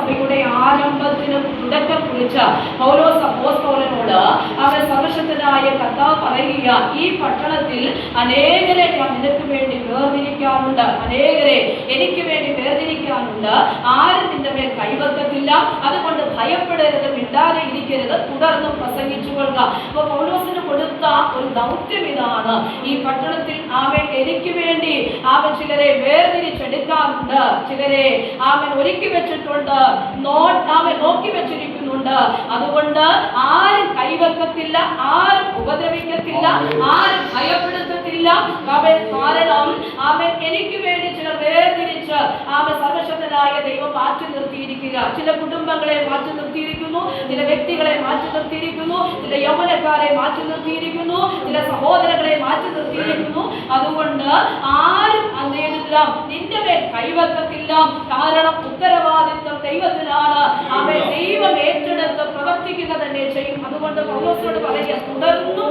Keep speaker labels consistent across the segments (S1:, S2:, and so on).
S1: ദൈവസഭയുടെ ആരംഭത്തിന് തുടക്കം കുറിച്ച പൗലോസ് അപ്പോസ്തലനോട് അവൻ സർവശക്തനായ കർത്താവ് പറയുക, ഈ പട്ടണത്തിൽ അനേകരെ ഞാൻ നിനക്ക് വേണ്ടി വേർതിരിക്കാനുണ്ട്, അനേകരെ എനിക്ക് വേണ്ടി വേർതിരിക്കാനുണ്ട്, ആരും നിന്റെ മേൽ കൈവക്കത്തില്ല, അതുകൊണ്ട് ഭയപ്പെടരുത്, മിണ്ടാതെ ഇരിക്കരുത്, തുടർന്ന് പ്രസംഗിച്ചു കൊള്ളുക. അപ്പൊ പൗലോസിന് കൊടുത്ത ഒരു ദൗത്യം ഇതാണ്. ഈ പട്ടണത്തിൽ അവൻ എനിക്ക് വേണ്ടി അവൻ ചിലരെ വേർതിരിച്ചെടുക്കാറുണ്ട്, ചിലരെ അവൻ ഒരുക്കി വെച്ചിട്ടുണ്ട്, അവൻ നോക്കി വെച്ചിരിക്കുന്നുണ്ട്. അതുകൊണ്ട് ആരും കൈവക്കത്തില്ല, ആരും ഉപദ്രവിക്കത്തില്ല, ആരും ഭയപ്പെടുത്തത്തില്ല. അവൻ കാരണം അവൻ എനിക്ക് വേണ്ടി ചിലർ വേർതിരിച്ച് അവൻ സർവശക്തനായ ദൈവം മാറ്റി നിർത്തിയിരിക്കുക. ചില കുടുംബങ്ങളെ മാറ്റി നിർത്തിയിരിക്കുന്നു, ചില വ്യക്തികളെ മാറ്റി നിർത്തിയിരിക്കുന്നു, ചില യൗവനക്കാരെ മാറ്റി നിർത്തിയിരിക്കുന്നു, ചില സഹോദരങ്ങളെ മാറ്റി നിർത്തിയിരിക്കുന്നു. അതുകൊണ്ട് ആരും അന്നേരില്ല, നിന്റെ മേൽ കൈവക്കത്തില്ല. കാരണം ഉത്തരവാദിത്വം ദൈവത്തിനാണ്. അവൻ ദൈവം ഏറ്റെടുത്ത് പ്രവർത്തിക്കുക തന്നെ ചെയ്യും. അതുകൊണ്ട് പൗലോസിനോട് പറയുക, തുടർന്നും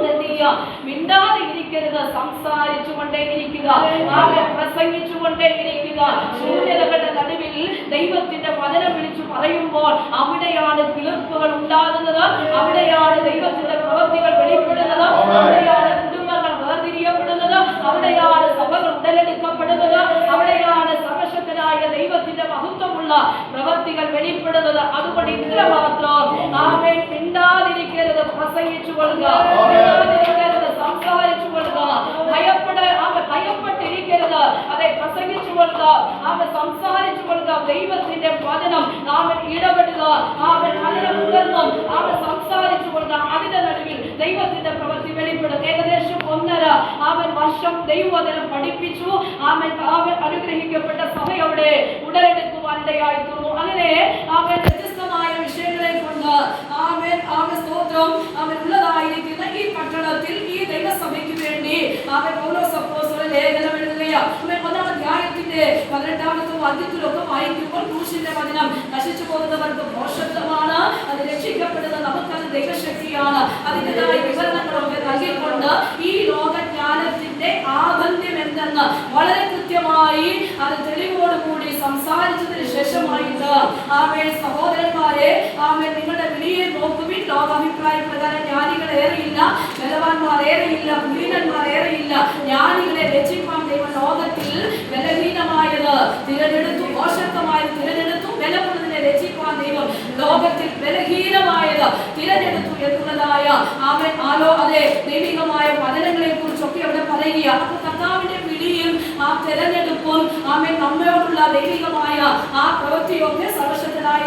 S1: മിണ്ടാതെ ഇരിക്കരുത്, സംസാരിച്ചു കൊണ്ടേയിരിക്കുക, അവൻ പ്രസംഗിച്ചു കൊണ്ടേയിരിക്കുക. ശൂന്യതകളുടെ നടുവിൽ ദൈവത്തിന്റെ വചനം വിളിച്ചു പറയുമ്പോൾ അവിടെയാണ് കിളിർപ്പുകൾ ഉണ്ടാകുന്നത്, അവിടെയാണ് ദൈവത്തിന്റെ പ്രവൃത്തികൾ വെളിപ്പെടുന്നത്, അവിടെയാണ് കുടുംബങ്ങൾ വേർതിരിയപ്പെടുന്നത്, അവിടെയാണ് സഭകൾ ഉടലെടുക്കപ്പെടുന്നത്, അവിടെയാണ് സർവശക്തനായ ദൈവത്തിന്റെ മഹത്വമുള്ള പ്രവൃത്തികൾ വെളിപ്പെടുന്നത്. അതുകൊണ്ട് ഇത്ര മാത്രം ആമേൻ, മിണ്ടാതിരിക്കരുത്, പ്രസംഗിച്ചു കൊള്ളുക, മിണ്ടാതിരിക്കരുത്, സംസാരിച്ചു കൊള്ളുക, ഭയപ്പെട്ടിരിക്കരുത്, അതെ പ്രസംഗിച്ചു കൊള്ളുക, അവൻ സംസാരിച്ചു കൊള്ളുക. ദൈവത്തിന്റെ വചനം അവൻ ഇടപെടുക, അവൻ അതിനെ തുടർന്നും അവൻ സംസാരിച്ചു കൊള്ളുക. അതിന്റെ നടുവിൽ ദൈവത്തിന്റെ പ്രവൃത്തി വെളിപ്പെടും. ഏകദേശം 1.5 വർഷം ദൈവവചനം പഠിപ്പിച്ചു. അവൻ അനുഗ്രഹിക്കപ്പെട്ട സഭയോടെ ഉടലെടുക്കുവാനിടയായി തീർന്നു. അങ്ങനെ അവൻ വ്യത്യസ്തമായ വിഷയങ്ങളെ കൊണ്ട് സ്തോത്രം അവൻ ഉള്ളതായിരിക്കുന്ന ഈ പട്ടണത്തിൽ ഈ ദൈവസഭയ്ക്ക് വേണ്ടി അവൻ പൗലോസ് അപ്പോസ്തലൻ ലേഖനം എഴുതുകയാണ്. 1-ാം അധ്യായത്തിന്റെ 18-ാമത്തെ വാക്യത്തിലൊക്കെ വായിക്കുമ്പോൾ ക്രൂശിന്റെ വചനം നശിച്ചു പോകുന്നവർക്ക് മോശത്വമാണ്, അത് രക്ഷിക്കപ്പെടുന്ന നമുക്കത് ദൈവശക്തിയാണ്. അതിൻ്റെതായ വിവരണങ്ങളൊക്കെ നൽകിക്കൊണ്ട് ഈ ലോകജ്ഞാനത്തിന്റെ ആബന്ധ്യം എന്തെന്ന് വളരെ കൃത്യമായി അത് തെളിവോടുകൂടി സംസാരിച്ചതിന് ശേഷമായിട്ട് സഹോദരന്മാരെ നിങ്ങളുടെ വിളിയെ നോക്കുവിൻ. ലോകാഭിപ്രായ പ്രകാരം ജ്ഞാനികൾ ഏറെയില്ല, ബലവാന്മാർ ഏറെയില്ല, കുലീനന്മാർ ഏറെയില്ല. ജ്ഞാനികളെ രക്ഷിക്കാൻ ദൈവം ലോകത്തിൽ ബലഹീനമായത് തിരഞ്ഞെടുത്തു, മോശത്വമായത് തിരഞ്ഞെടുത്തു, ബലമുള്ളതിനെ രക്ഷിക്കാൻ ദൈവം ലോകത്തിൽ ബലഹീനമായത് തിരഞ്ഞെടുത്തു എന്നുള്ളതായ അതെ ദൈവികമായ വചനങ്ങളെ കുറിച്ചൊക്കെ അവിടെ പറയുക. അപ്പൊ കർത്താവിന്റെ വിളിയും ആ തെരഞ്ഞെടുപ്പും നമ്മോടുള്ള ദൈവികമായ ആ പ്രവൃത്തിയൊക്കെ സർവശക്തനായ